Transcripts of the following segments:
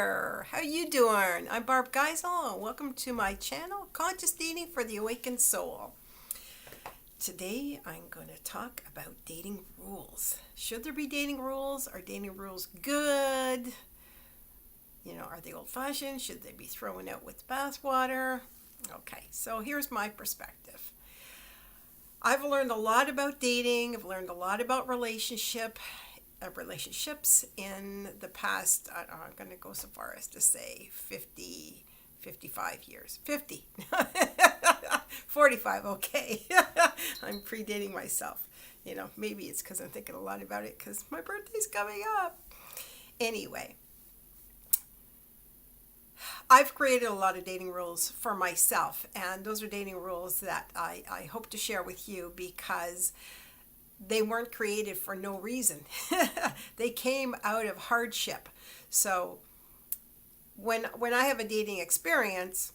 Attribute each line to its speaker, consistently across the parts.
Speaker 1: there, how you doing? I'm Barb Geisel and welcome to my channel, Conscious Dating for the Awakened Soul. Today I'm going to talk about dating rules. Should there be dating rules? Are dating rules good? Are they old-fashioned? Should they be thrown out with bathwater? Okay, so here's my perspective. I've learned a lot about dating. I've learned a lot about relationships in the past. I'm going to go so far as to say 50, 55 years. 50. 45, okay. I'm predating myself. Maybe it's because I'm thinking a lot about it because my birthday's coming up. Anyway, I've created a lot of dating rules for myself, and those are dating rules that I hope to share with you because they weren't created for no reason. They came out of hardship. So when I have a dating experience,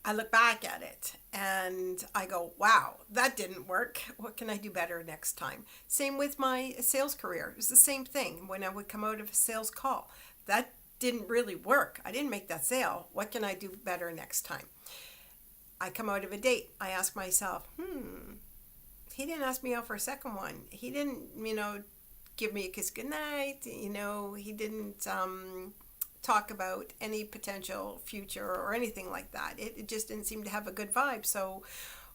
Speaker 1: I look back at it and I go, wow, that didn't work. What can I do better next time? Same with my sales career. It was the same thing when I would come out of a sales call. That didn't really work. I didn't make that sale. What can I do better next time? I come out of a date. I ask myself, he didn't ask me out for a second one. He didn't, give me a kiss goodnight. He didn't talk about any potential future or anything like that. It just didn't seem to have a good vibe. So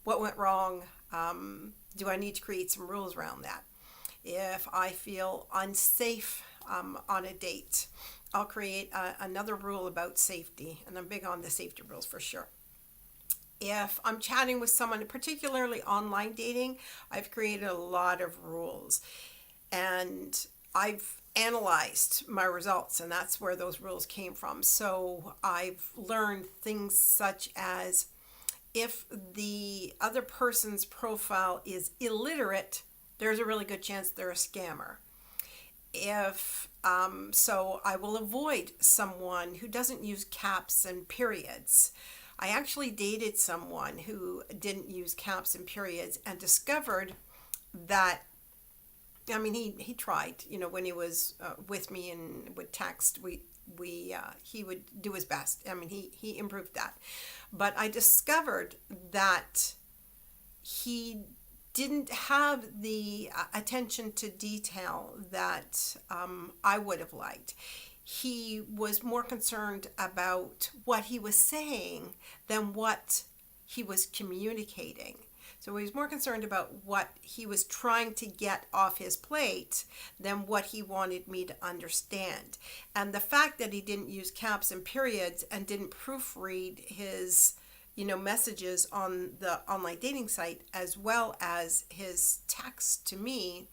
Speaker 1: what went wrong? Do I need to create some rules around that? If I feel unsafe on a date, I'll create another rule about safety. And I'm big on the safety rules for sure. If I'm chatting with someone, particularly online dating, I've created a lot of rules. And I've analyzed my results, and that's where those rules came from. So I've learned things such as if the other person's profile is illiterate, there's a really good chance they're a scammer. So I will avoid someone who doesn't use caps and periods. I actually dated someone who didn't use caps and periods and discovered that, he tried, when he was with me and would text, he would do his best. He improved that. But I discovered that he didn't have the attention to detail that I would have liked. He was more concerned about what he was saying than what he was communicating. So he was more concerned about what he was trying to get off his plate than what he wanted me to understand. And the fact that he didn't use caps and periods and didn't proofread his messages on the online dating site as well as his text to me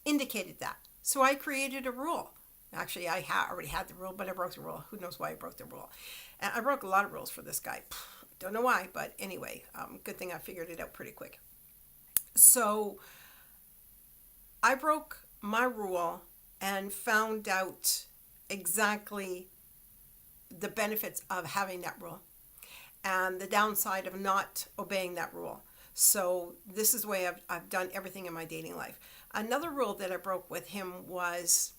Speaker 1: indicated that. So I created a rule. Actually, I already had the rule, but I broke the rule. Who knows why I broke the rule? And I broke a lot of rules for this guy. Don't know why, but anyway, good thing I figured it out pretty quick. So I broke my rule and found out exactly the benefits of having that rule and the downside of not obeying that rule. So this is the way I've done everything in my dating life. Another rule that I broke with him was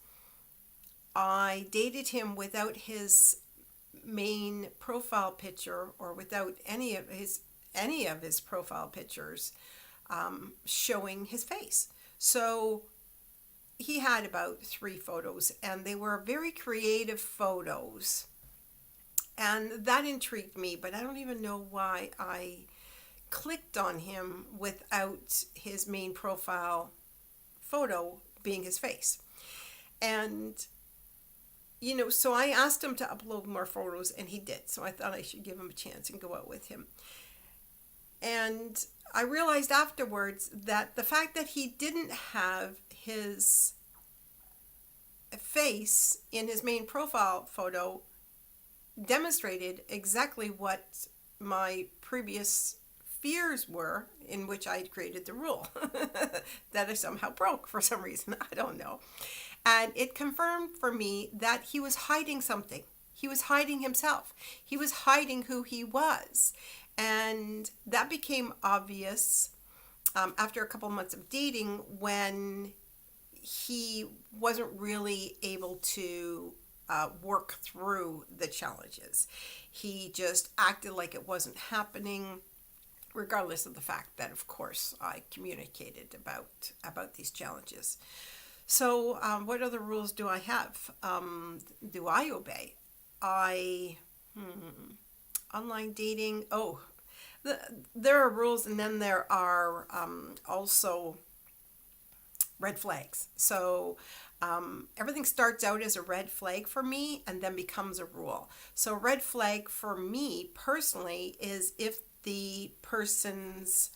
Speaker 1: I dated him without his main profile picture or without any of his profile pictures showing his face. So he had about 3 photos, and they were very creative photos. And that intrigued me, but I don't even know why I clicked on him without his main profile photo being his face. And so I asked him to upload more photos, and he did. So I thought I should give him a chance and go out with him. And I realized afterwards that the fact that he didn't have his face in his main profile photo demonstrated exactly what my previous fears were, in which I had created the rule that I somehow broke for some reason. I don't know. And it confirmed for me that he was hiding something. He was hiding himself. He was hiding who he was. And that became obvious after a couple months of dating when he wasn't really able to work through the challenges. He just acted like it wasn't happening, regardless of the fact that, of course, I communicated about these challenges. So, what other rules do I have? Do I obey? I online dating. Oh, there are rules, and then there are also red flags. So everything starts out as a red flag for me and then becomes a rule. So red flag for me personally is if the person's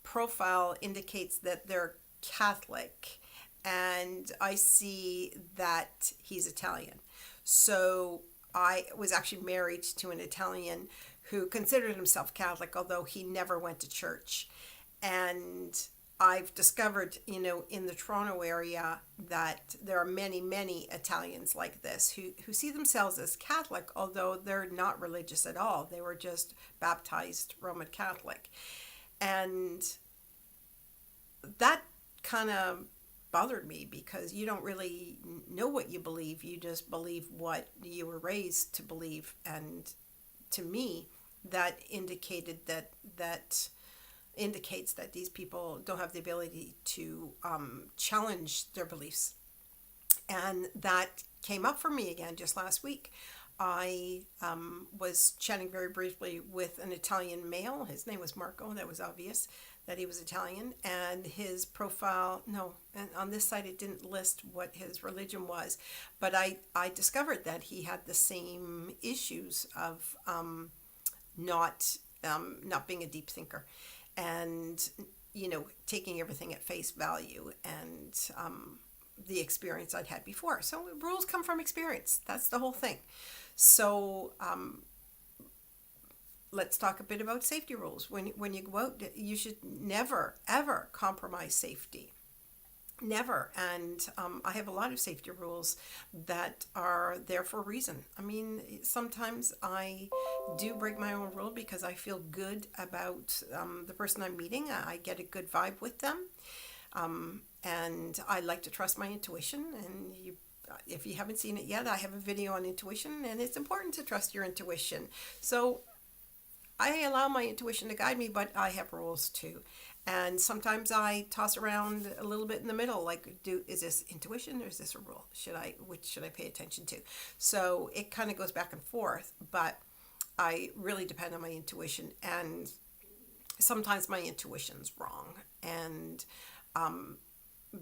Speaker 1: profile indicates that they're Catholic and I see that he's Italian. So I was actually married to an Italian who considered himself Catholic, although he never went to church. And I've discovered, in the Toronto area that there are many, many Italians like this who see themselves as Catholic, although they're not religious at all. They were just baptized Roman Catholic. And that kind of bothered me because you don't really know what you believe. You just believe what you were raised to believe. And to me, that indicates that these people don't have the ability to challenge their beliefs. And that came up for me again just last week. I was chatting very briefly with an Italian male. His name was Marco. That was obvious that he was Italian. And his profile, no, and on this site it didn't list what his religion was. But I discovered that he had the same issues of not being a deep thinker. And taking everything at face value and the experience I'd had before. So rules come from experience. That's the whole thing. So let's talk a bit about safety rules. When you go out, you should never ever compromise safety. Never. And I have a lot of safety rules that are there for a reason. I mean, sometimes I do break my own rule because I feel good about the person I'm meeting. I get a good vibe with them. And I like to trust my intuition. And if you haven't seen it yet, I have a video on intuition, and it's important to trust your intuition. So I allow my intuition to guide me, but I have rules too. And sometimes I toss around a little bit in the middle, like, is this intuition or is this a rule? Which should I pay attention to? So it kind of goes back and forth, but I really depend on my intuition, and sometimes my intuition's wrong. And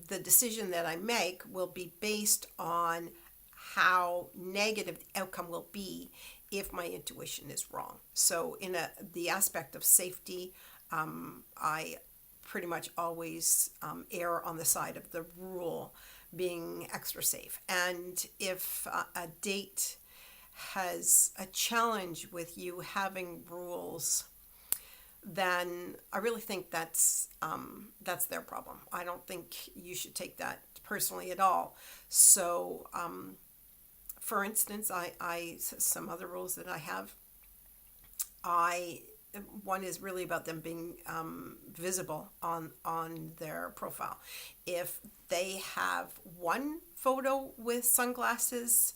Speaker 1: the decision that I make will be based on how negative the outcome will be if my intuition is wrong. So in the aspect of safety, I pretty much always err on the side of the rule being extra safe. And if a date has a challenge with you having rules, then I really think that's their problem. I don't think you should take that personally at all. So, for instance, I some other rules that I have. One is really about them being visible on their profile. If they have one photo with sunglasses,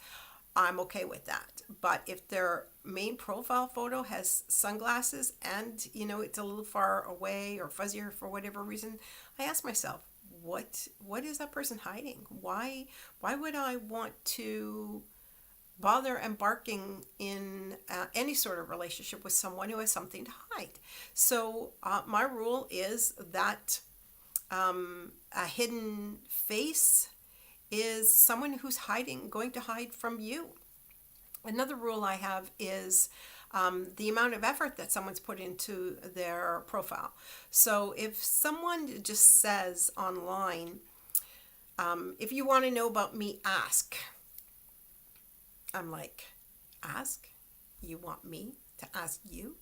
Speaker 1: I'm okay with that. But if their main profile photo has sunglasses and it's a little far away or fuzzier for whatever reason, I ask myself, what is that person hiding? Why would I want to bother embarking in any sort of relationship with someone who has something to hide? So my rule is that a hidden face is someone who's going to hide from you. Another rule I have is the amount of effort that someone's put into their profile. So if someone just says online, if you want to know about me, ask. I'm like, ask? You want me to ask you?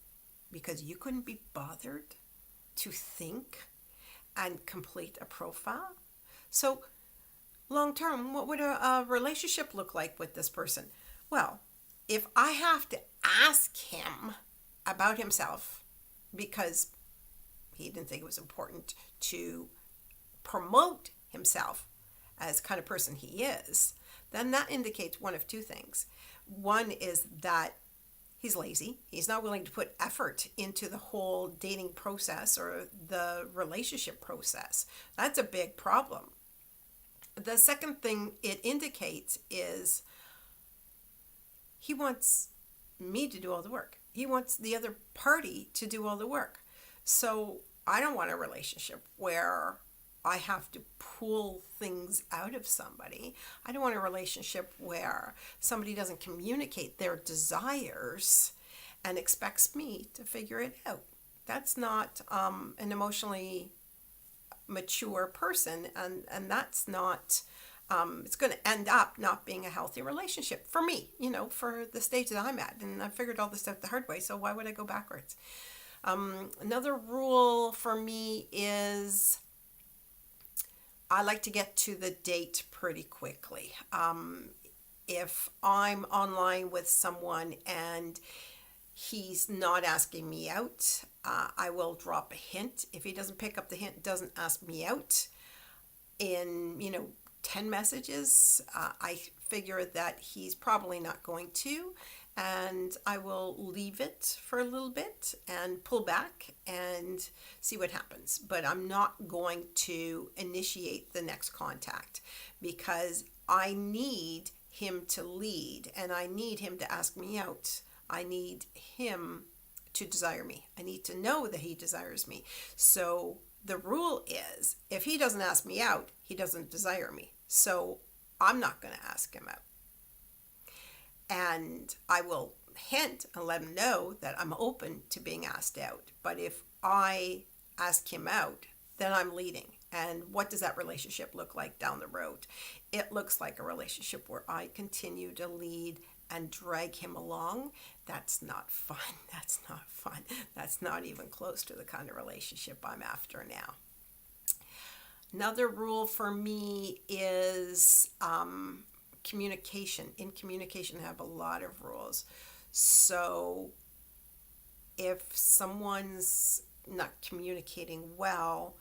Speaker 1: Because you couldn't be bothered to think and complete a profile? So long term, what would a relationship look like with this person? Well, if I have to ask him about himself because he didn't think it was important to promote himself as the kind of person he is, then that indicates one of two things. One is that he's lazy. He's not willing to put effort into the whole dating process or the relationship process. That's a big problem. The second thing it indicates is he wants me to do all the work. He wants the other party to do all the work. So I don't want a relationship where I have to pull things out of somebody. I don't want a relationship where somebody doesn't communicate their desires and expects me to figure it out. That's not an emotionally mature person, and that's not, it's going to end up not being a healthy relationship for me, for the stage that I'm at. And I figured all this out the hard way, so why would I go backwards? Another rule for me is I like to get to the date pretty quickly. If I'm online with someone and he's not asking me out, I will drop a hint. If he doesn't pick up the hint, doesn't ask me out in, 10 messages, I figure that he's probably not going to, and I will leave it for a little bit and pull back and see what happens. But I'm not going to initiate the next contact because I need him to lead and I need him to ask me out. I need him to desire me. I need to know that he desires me. So the rule is if he doesn't ask me out, he doesn't desire me. So I'm not going to ask him out. And I will hint and let him know that I'm open to being asked out. But if I ask him out, then I'm leading. And what does that relationship look like down the road? It looks like a relationship where I continue to lead and drag him along. That's not fun. That's not fun. That's not even close to the kind of relationship I'm after now. Another rule for me is communication. In communication, I have a lot of rules. So if someone's not communicating well,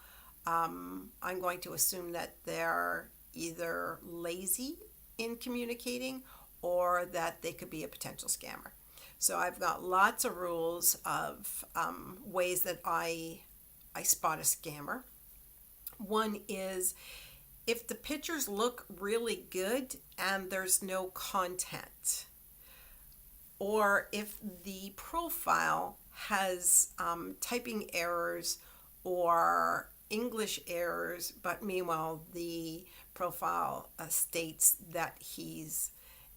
Speaker 1: I'm going to assume that they're either lazy in communicating or that they could be a potential scammer. So I've got lots of rules of ways that I spot a scammer. One is if the pictures look really good and there's no content, or if the profile has typing errors or English errors, but meanwhile the profile states that he's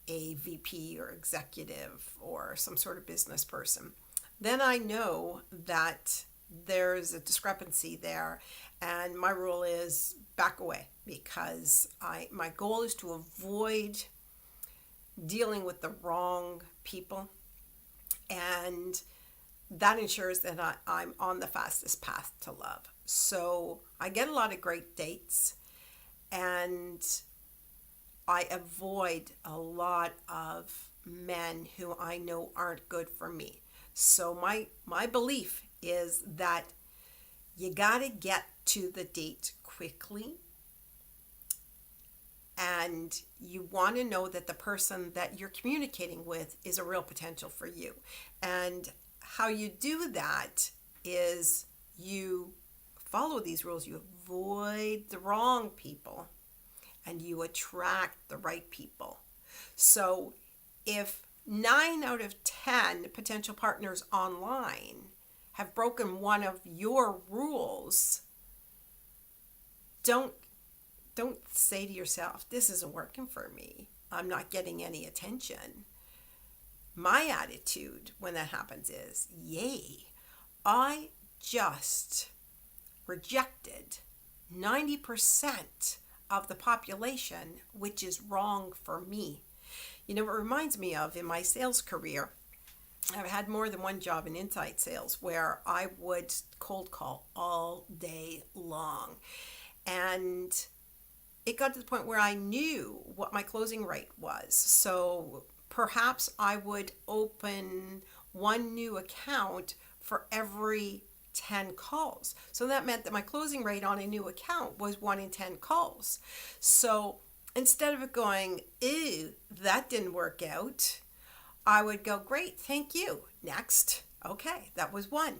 Speaker 1: a VP or executive or some sort of business person, then I know that there's a discrepancy there, and my rule is back away because my goal is to avoid dealing with the wrong people, and that ensures that I'm on the fastest path to love. So I get a lot of great dates, and I avoid a lot of men who I know aren't good for me. So my belief is that you gotta get to the date quickly, and you want to know that the person that you're communicating with is a real potential for you. And how you do that is you follow these rules. You avoid the wrong people and you attract the right people. So if 9 out of 10 potential partners online have broken one of your rules, don't say to yourself, this isn't working for me. I'm not getting any attention. My attitude when that happens is, yay, I just rejected 90% of the population, which is wrong for me. It reminds me of in my sales career, I've had more than one job in inside sales where I would cold call all day long. And it got to the point where I knew what my closing rate was. So perhaps I would open one new account for every 10 calls. So that meant that my closing rate on a new account was 1 in 10 calls. So instead of it going, ew, that didn't work out, I would go, great, thank you. Next. Okay, that was one.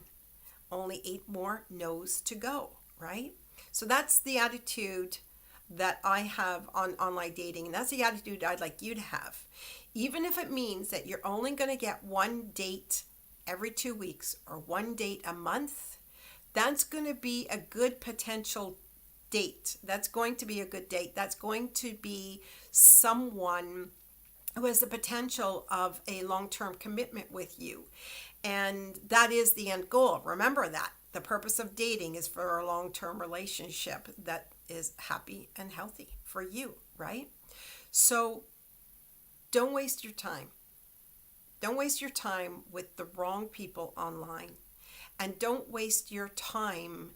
Speaker 1: Only 8 more no's to go, right? So that's the attitude that I have on online dating, and that's the attitude I'd like you to have. Even if it means that you're only going to get one date every 2 weeks or one date a month, that's going to be a good potential date. That's going to be a good date. That's going to be someone who has the potential of a long-term commitment with you. And that is the end goal. Remember that. The purpose of dating is for a long-term relationship that is happy and healthy for you, right? So don't waste your time. Don't waste your time with the wrong people online. And don't waste your time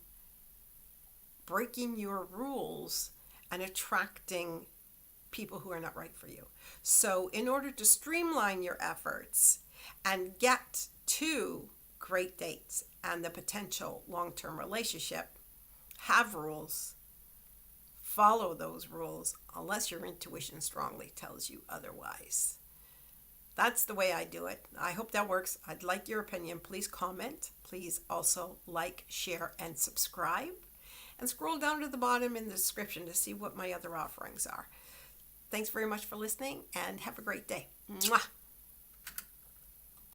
Speaker 1: breaking your rules and attracting people who are not right for you. So in order to streamline your efforts and get to great dates and the potential long-term relationship, have rules. Follow those rules unless your intuition strongly tells you otherwise. That's the way I do it. I hope that works. I'd like your opinion. Please comment. Please also like, share, and subscribe. And scroll down to the bottom in the description to see what my other offerings are. Thanks very much for listening, and have a great day. Mwah!